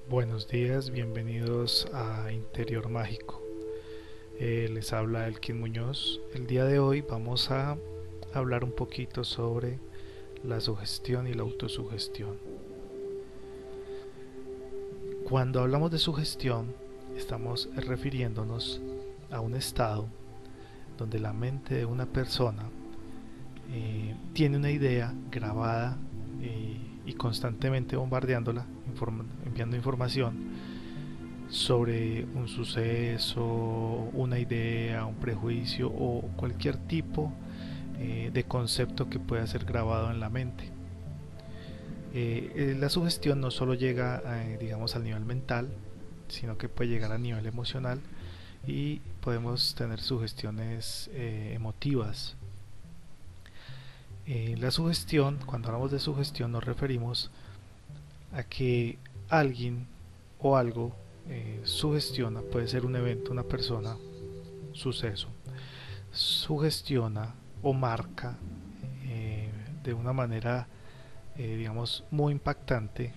Buenos días, bienvenidos a Interior Mágico. Les habla Elkin Muñoz. El día de hoy vamos a hablar un poquito sobre la sugestión y la autosugestión. Cuando hablamos de sugestión, estamos refiriéndonos a un estado donde la mente de una persona tiene una idea grabada y constantemente bombardeándola, enviando información sobre un suceso, una idea, un prejuicio o cualquier tipo de concepto que pueda ser grabado en la mente. La sugestión no solo llega digamos al nivel mental, sino que puede llegar a nivel emocional y podemos tener sugestiones emotivas. La sugestión, cuando hablamos de sugestión, nos referimos a que alguien o algo sugestiona, puede ser un evento, una persona, suceso, sugestiona o marca de una manera, digamos, muy impactante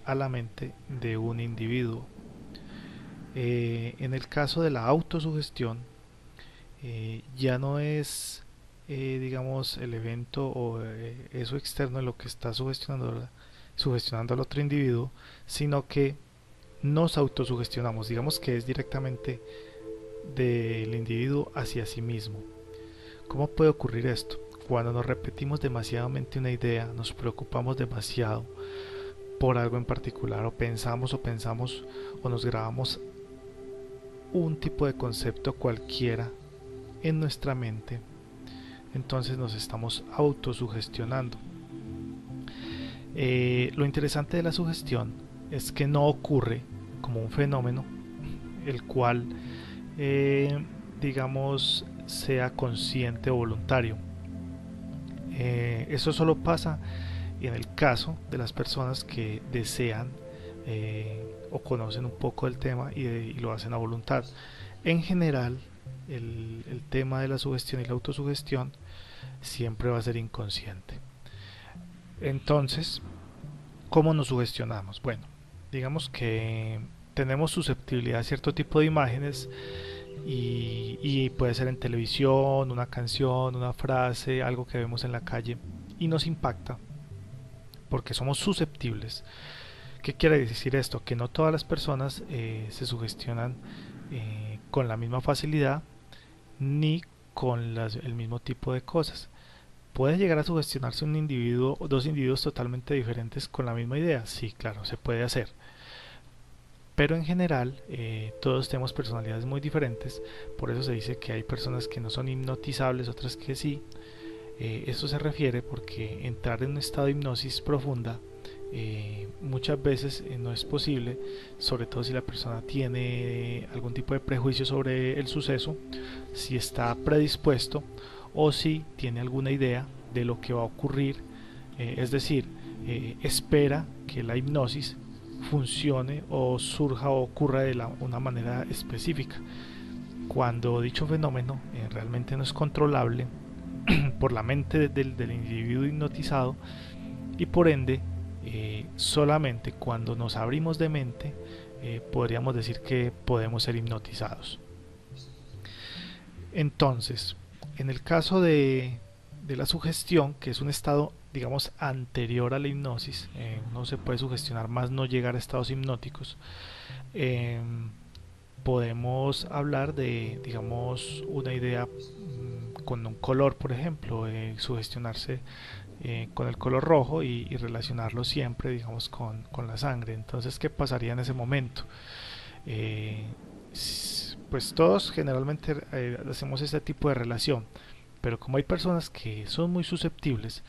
a la mente de un individuo. En el caso de la autosugestión, ya no es, digamos, el evento o eso externo en lo que está sugestionando al otro individuo, sino que nos autosugestionamos, digamos que es directamente del individuo hacia sí mismo. ¿Cómo puede ocurrir esto? Cuando nos repetimos demasiadamente una idea, nos preocupamos demasiado por algo en particular, o pensamos o nos grabamos un tipo de concepto cualquiera en nuestra mente, entonces nos estamos autosugestionando. Lo interesante de la sugestión es que no ocurre como un fenómeno el cual, digamos, sea consciente o voluntario. Eso solo pasa en el caso de las personas que desean o conocen un poco del tema y lo hacen a voluntad. En general, el tema de la sugestión y la autosugestión siempre va a ser inconsciente. Entonces, ¿cómo nos sugestionamos? Bueno, digamos que tenemos susceptibilidad a cierto tipo de imágenes y puede ser en televisión, una canción, una frase, algo que vemos en la calle y nos impacta porque somos susceptibles. ¿Qué quiere decir esto? Que no todas las personas se sugestionan con la misma facilidad ni con el mismo tipo de cosas. ¿Puede llegar a sugestionarse un individuo o dos individuos totalmente diferentes con la misma idea? Sí, claro, se puede hacer. Pero en general todos tenemos personalidades muy diferentes, por eso se dice que hay personas que no son hipnotizables, otras que sí. Esto se refiere porque entrar en un estado de hipnosis profunda muchas veces no es posible, sobre todo si la persona tiene algún tipo de prejuicio sobre el suceso, si está predispuesto o si tiene alguna idea de lo que va a ocurrir, es decir, espera que la hipnosis funcione o surja o ocurra de una manera específica, cuando dicho fenómeno realmente no es controlable por la mente del individuo hipnotizado y por ende solamente cuando nos abrimos de mente podríamos decir que podemos ser hipnotizados. Entonces, en el caso de la sugestión, que es un estado, digamos, anterior a la hipnosis, uno se puede sugestionar más no llegar a estados hipnóticos. eh, Podemos hablar de, digamos, una idea con un color, por ejemplo, sugestionarse con el color rojo y relacionarlo siempre, digamos, con la sangre. Entonces, ¿qué pasaría en ese momento? Eh, pues todos generalmente hacemos este tipo de relación, pero como hay personas que son muy susceptibles,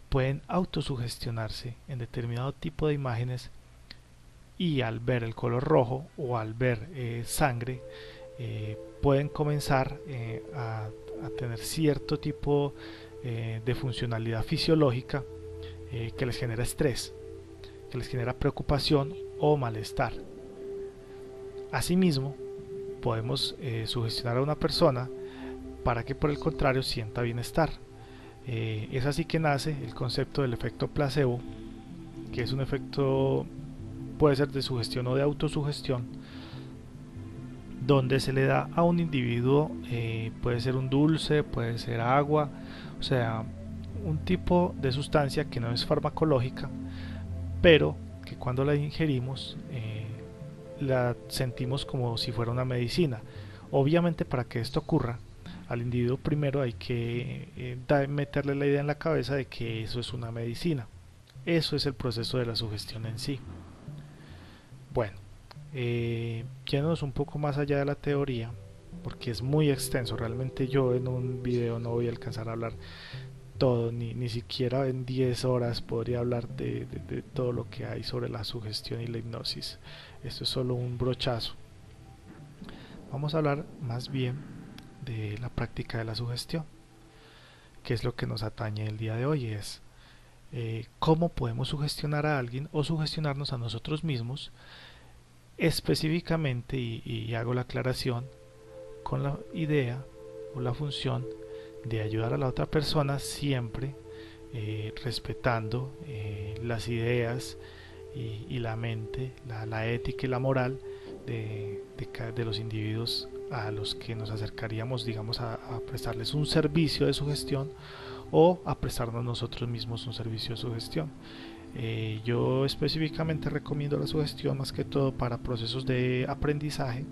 pueden autosugestionarse en determinado tipo de imágenes y al ver el color rojo o al ver sangre pueden comenzar a tener cierto tipo de funcionalidad fisiológica que les genera estrés, que les genera preocupación o malestar. Asimismo, podemos sugestionar a una persona para que por el contrario sienta bienestar. Es así que nace el concepto del efecto placebo, que es un efecto puede ser de sugestión o de autosugestión, donde se le da a un individuo, puede ser un dulce, puede ser agua, o sea, un tipo de sustancia que no es farmacológica, pero que cuando la ingerimos la sentimos como si fuera una medicina. Obviamente, para que esto ocurra, al individuo primero hay que meterle la idea en la cabeza de que eso es una medicina. Eso es el proceso de la sugestión en sí. Bueno, yéndonos un poco más allá de la teoría, porque es muy extenso, realmente yo en un video no voy a alcanzar a hablar todo, ni siquiera en 10 horas podría hablar de todo lo que hay sobre la sugestión y la hipnosis. Esto es solo un brochazo. Vamos a hablar más bien de la práctica de la sugestión, que es lo que nos atañe el día de hoy, es cómo podemos sugestionar a alguien o sugestionarnos a nosotros mismos, específicamente, y hago la aclaración, con la idea o la función de ayudar a la otra persona, siempre respetando las ideas y la mente, la ética y la moral de los individuos a los que nos acercaríamos, digamos, a prestarles un servicio de sugestión o a prestarnos nosotros mismos un servicio de sugestión. Yo específicamente recomiendo la sugestión más que todo para procesos de aprendizaje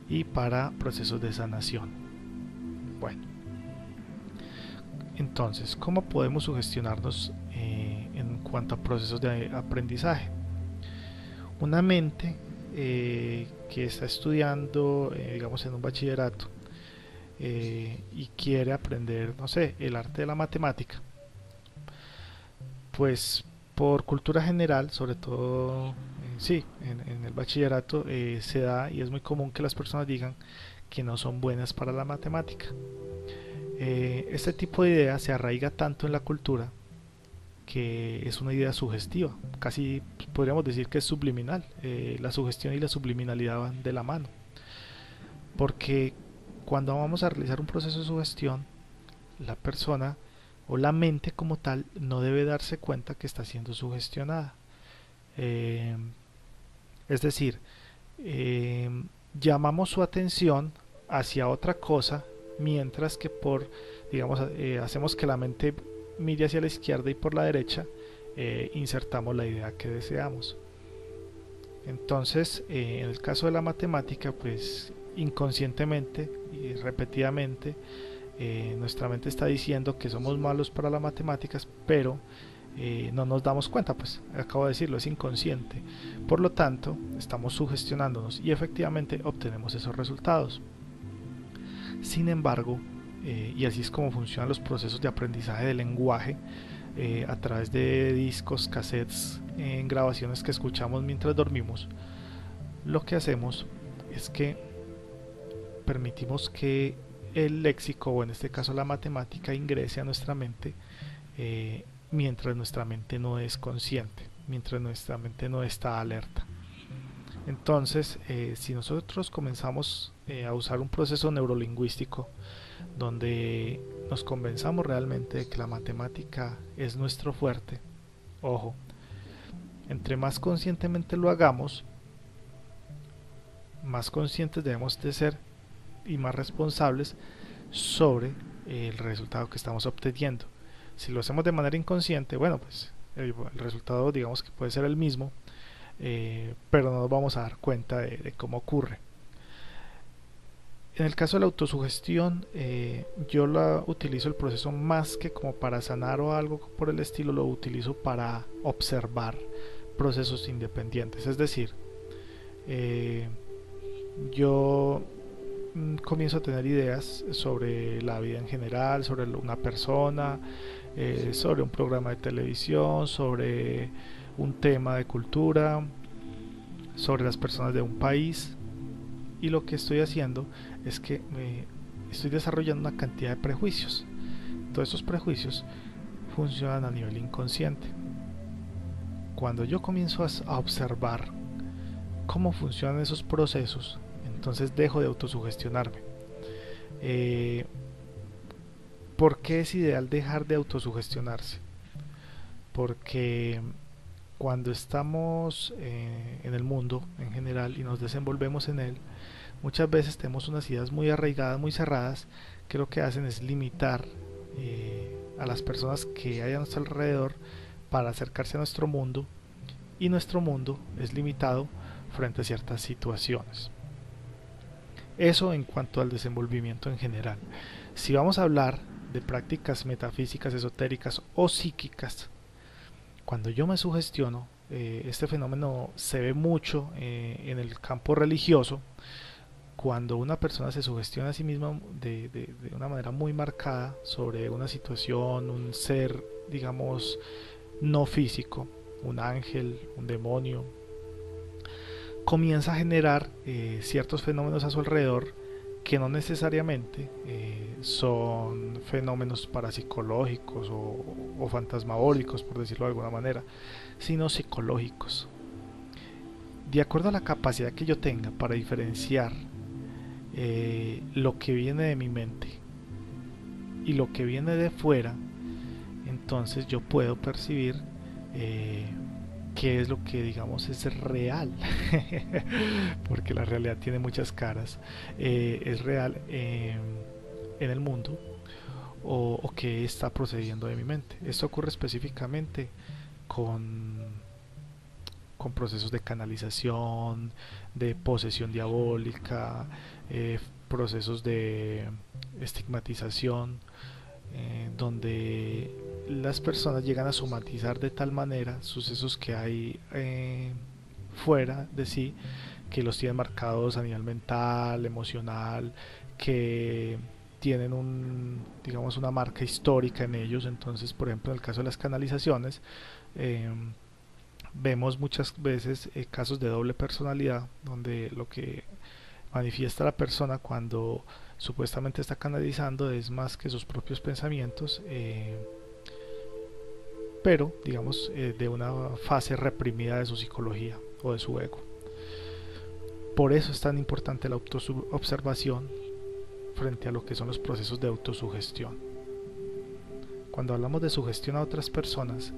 y para procesos de sanación. Bueno, entonces, ¿cómo podemos sugestionarnos en cuanto a procesos de aprendizaje? Una mente que está estudiando, digamos, en un bachillerato y quiere aprender, no sé, el arte de la matemática, pues por cultura general, sobre todo, sí, en el bachillerato se da y es muy común que las personas digan que no son buenas para la matemática. Este tipo de idea se arraiga tanto en la cultura que es una idea sugestiva, casi podríamos decir que es subliminal. La sugestión y la subliminalidad van de la mano, porque cuando vamos a realizar un proceso de sugestión, la persona o la mente como tal no debe darse cuenta que está siendo sugestionada. Eh, es decir, llamamos su atención hacia otra cosa, mientras que digamos, hacemos que la mente mire hacia la izquierda y por la derecha insertamos la idea que deseamos. Entonces, en el caso de la matemática, pues inconscientemente y repetidamente nuestra mente está diciendo que somos malos para las matemáticas, pero no nos damos cuenta, pues acabo de decirlo, es inconsciente. Por lo tanto, estamos sugestionándonos y efectivamente obtenemos esos resultados. Sin embargo, y así es como funcionan los procesos de aprendizaje del lenguaje, a través de discos, cassettes, en grabaciones que escuchamos mientras dormimos, lo que hacemos es que permitimos que el léxico, o en este caso la matemática, ingrese a nuestra mente mientras nuestra mente no es consciente, mientras nuestra mente no está alerta. Entonces, si nosotros comenzamos a usar un proceso neurolingüístico donde nos convenzamos realmente de que la matemática es nuestro fuerte, ojo, entre más conscientemente lo hagamos, más conscientes debemos de ser y más responsables sobre el resultado que estamos obteniendo. Si lo hacemos de manera inconsciente, bueno, pues el resultado, digamos, que puede ser el mismo, pero no nos vamos a dar cuenta de cómo ocurre. En el caso de la autosugestión, yo la utilizo el proceso más que como para sanar o algo por el estilo, lo utilizo para observar procesos independientes. Es decir, yo comienzo a tener ideas sobre la vida en general, sobre una persona, sobre un programa de televisión, sobre un tema de cultura, sobre las personas de un país, y lo que estoy haciendo es que estoy desarrollando una cantidad de prejuicios. Todos esos prejuicios funcionan a nivel inconsciente. Cuando yo comienzo a observar cómo funcionan esos procesos, entonces dejo de autosugestionarme. ¿Por qué es ideal dejar de autosugestionarse? Porque Cuando estamos en el mundo en general y nos desenvolvemos en él, muchas veces tenemos unas ideas muy arraigadas, muy cerradas, que lo que hacen es limitar a las personas que hay a nuestro alrededor para acercarse a nuestro mundo, y nuestro mundo es limitado frente a ciertas situaciones. Eso en cuanto al desenvolvimiento en general. Si vamos a hablar de prácticas metafísicas, esotéricas o psíquicas, cuando yo me sugestiono, este fenómeno se ve mucho en el campo religioso. Cuando una persona se sugestiona a sí misma de una manera muy marcada sobre una situación, un ser, digamos, no físico, un ángel, un demonio, comienza a generar ciertos fenómenos a su alrededor que no necesariamente son fenómenos parapsicológicos o fantasmagóricos, por decirlo de alguna manera, sino psicológicos. De acuerdo a la capacidad que yo tenga para diferenciar lo que viene de mi mente y lo que viene de fuera, entonces yo puedo percibir eh, qué es lo que digamos es real, porque la realidad tiene muchas caras, es real en el mundo o qué está procediendo de mi mente. Esto ocurre específicamente con procesos de canalización, de posesión diabólica, procesos de estigmatización, donde las personas llegan a somatizar de tal manera sucesos que hay fuera de sí, que los tienen marcados a nivel mental, emocional, que tienen digamos, una marca histórica en ellos. Entonces, por ejemplo, en el caso de las canalizaciones, eh, vemos muchas veces casos de doble personalidad, donde lo que manifiesta la persona cuando supuestamente está canalizando es más que sus propios pensamientos, pero digamos de una fase reprimida de su psicología o de su ego. Por eso es tan importante la autoobservación frente a lo que son los procesos de autosugestión. Cuando hablamos de sugestión a otras personas,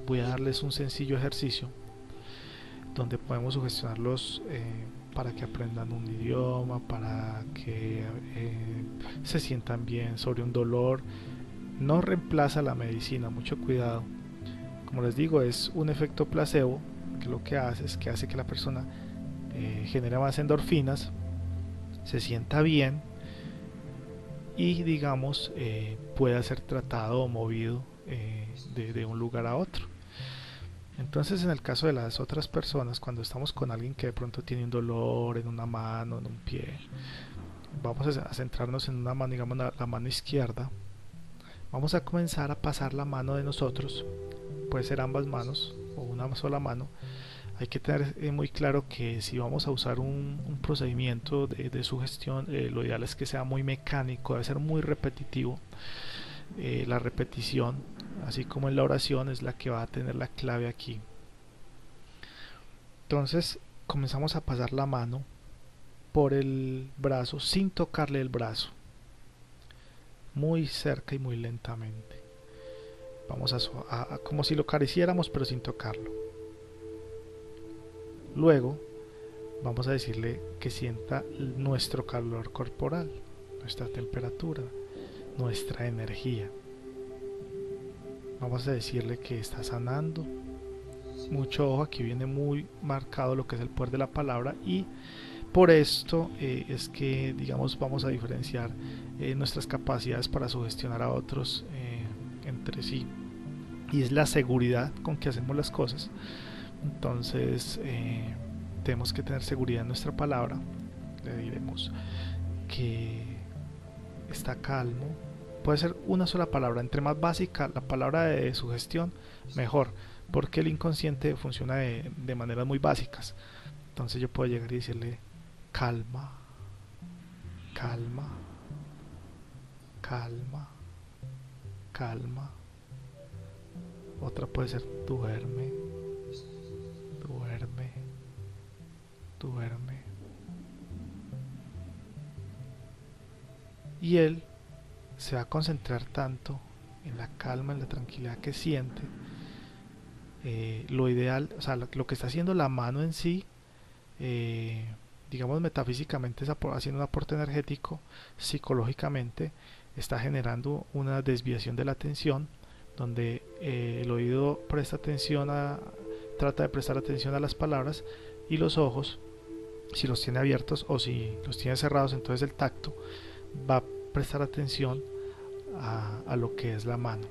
voy a darles un sencillo ejercicio donde podemos sugestionarlos para que aprendan un idioma, para que se sientan bien sobre un dolor. No reemplaza la medicina, mucho cuidado. Como les digo, es un efecto placebo, que lo que hace es que hace que la persona genere más endorfinas, se sienta bien y digamos pueda ser tratado o movido de un lugar a otro. Entonces, en el caso de las otras personas, cuando estamos con alguien que de pronto tiene un dolor en una mano, en un pie, vamos a centrarnos en una mano, digamos la mano izquierda. Vamos a comenzar a pasar la mano de nosotros, puede ser ambas manos o una sola mano. Hay que tener muy claro que si vamos a usar un procedimiento de sugestión, lo ideal es que sea muy mecánico, debe ser muy repetitivo. La repetición, así como en la oración, es la que va a tener la clave aquí. Entonces comenzamos a pasar la mano por el brazo sin tocarle el brazo, muy cerca y muy lentamente. Vamos a como si lo acariciáramos pero sin tocarlo. Luego vamos a decirle que sienta nuestro calor corporal, nuestra temperatura, nuestra energía. Vamos a decirle que está sanando. Mucho ojo, aquí viene muy marcado lo que es el poder de la palabra, y por esto es que digamos vamos a diferenciar nuestras capacidades para sugestionar a otros entre sí, y es la seguridad con que hacemos las cosas. Entonces tenemos que tener seguridad en nuestra palabra. Le diremos que está calmo. Puede ser una sola palabra, entre más básica la palabra de sugestión mejor, porque el inconsciente funciona de maneras muy básicas. Entonces yo puedo llegar y decirle calma, calma, calma, calma. Otra puede ser duerme, duerme, duerme. Y él se va a concentrar tanto en la calma, en la tranquilidad que siente, lo ideal, o sea, lo que está haciendo la mano en sí, digamos metafísicamente, es haciendo un aporte energético. Psicológicamente está generando una desviación de la atención, donde el oído trata de prestar atención a las palabras, y los ojos, si los tiene abiertos o si los tiene cerrados, entonces el tacto va a prestar atención a lo que es la mano.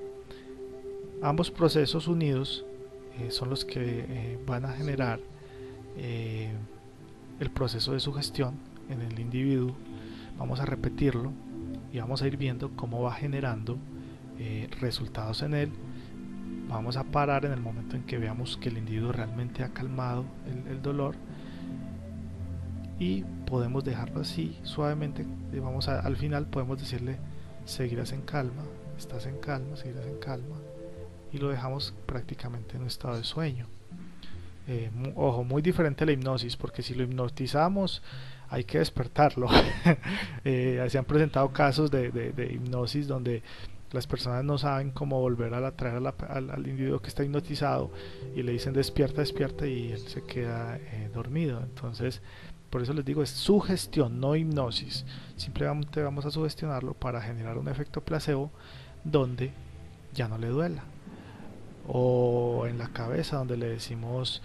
Ambos procesos unidos son los que van a generar eh, el proceso de sugestión en el individuo. Vamos a repetirlo y vamos a ir viendo cómo va generando resultados en él. Vamos a parar en el momento en que veamos que el individuo realmente ha calmado el dolor, y podemos dejarlo así suavemente. Al final podemos decirle: seguirás en calma, estás en calma, seguirás en calma, y lo dejamos prácticamente en un estado de sueño. Ojo, muy diferente a la hipnosis, porque si lo hipnotizamos hay que despertarlo. Se han presentado casos de hipnosis donde las personas no saben cómo volver a atraer al individuo que está hipnotizado, y le dicen: despierta, despierta, y él se queda dormido. Entonces, por eso les digo, es sugestión, no hipnosis. Simplemente vamos a sugestionarlo para generar un efecto placebo donde ya no le duela. O en la cabeza, donde le decimos: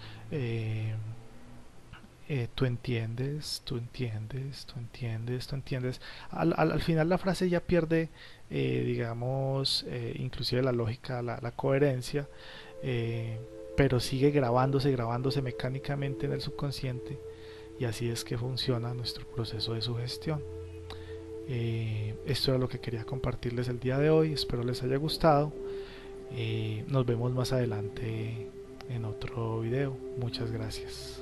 tú entiendes, tú entiendes, tú entiendes, tú entiendes. Al final la frase ya pierde, digamos, inclusive la lógica, la coherencia, pero sigue grabándose mecánicamente en el subconsciente, y así es que funciona nuestro proceso de sugestión. Esto era lo que quería compartirles el día de hoy, espero les haya gustado. Nos vemos más adelante en otro video. Muchas gracias.